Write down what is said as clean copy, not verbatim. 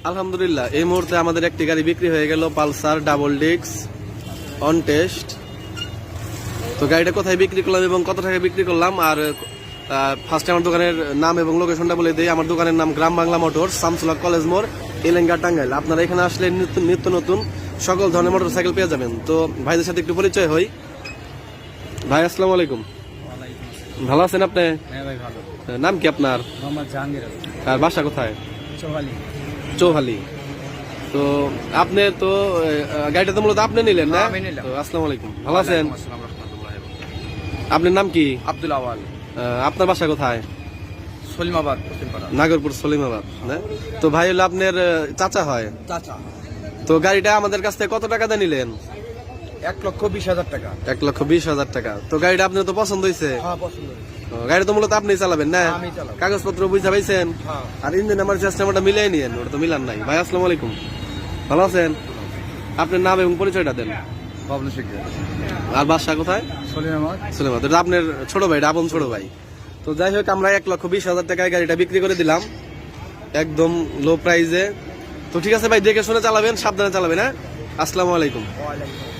আলহামদুলিল্লাহ এই মুহূর্তে আমাদের একটি গাড়ি বিক্রি হয়ে গেল, Pulsar double disc on test. তো গাড়িটা কোথায় বিক্রি করলাম এবং কত টাকা বিক্রি করলাম, আর ফার্স্টে আমার দোকানের নাম এবং লোকেশনটা বলে দিই। আমার দোকানের নাম গ্রাম বাংলা মোটরস, শামসুল্লাহ কলেজ মোড়, এলেঙ্গা, টাঙ্গাইল। আপনারা এখানে আসলে নিত্য নতুন সকল ধরনের মোটরসাইকেল পেয়ে যাবেন। তো ভাইদের সাথে একটু পরিচয় হই। ভাই আসসালামু আলাইকুম। ভালো আছেন আপনি? হ্যাঁ ভাই ভালো। নাম কি আপনার? মোহাম্মদ জাহাঙ্গীর। আর বাসা কোথায়? চৌহালি। চৌহালি। তো আপনি তো গাড়িটা তো মূলত আপনি নিলেন না? আমি নিলাম। তো আসসালামু আলাইকুম, ভালো আছেন? আপনার নাম কি? আব্দুল আওয়াল। আপনার বাসা কোথায়? সলিমাবাদ, পশ্চিমপাড়া। নাগরপুর, সলিমাবাদ। তো ভাই হলো আপনার চাচা হয়? চাচা। তো গাড়িটা আমাদের কাছ থেকে কত টাকা দিয়ে নিলেন? 1,20,000 টাকা। 1,20,000 টাকা। তো গাড়িটা আপনার তো পছন্দ হয়েছে? হ্যাঁ পছন্দ। গাড়ি তো মূলত আপনি চালাবেন না? আমি চালাবো। কাগজপত্র বুঝা পাইছেন? হ্যাঁ। আর ইঞ্জিন নাম্বার সিস্টেমটা মিলাই নিয়েন, ওটা তো মিলান নাই। ভাই আসসালামু আলাইকুম, ভালো আছেন? আপনার নাম এবং পরিচয়টা দেন। বাবলু শেখ। আর বাসা কোথায়? সলিমাবাদ। সলিমাবাদ। এটা আপনার ছোট ভাই, আপন ছোট ভাই। তো যাই হোক, আমরা 1,20,000 টাকায় গাড়িটা বিক্রি করে দিলাম, একদম লো প্রাইজে। তো ঠিক আছে ভাই, দেখে শুনে চালাবেন, সাবধানে চালাবেন। হ্যাঁ, আসসালামু আলাইকুম। ওয়ালাইকুম।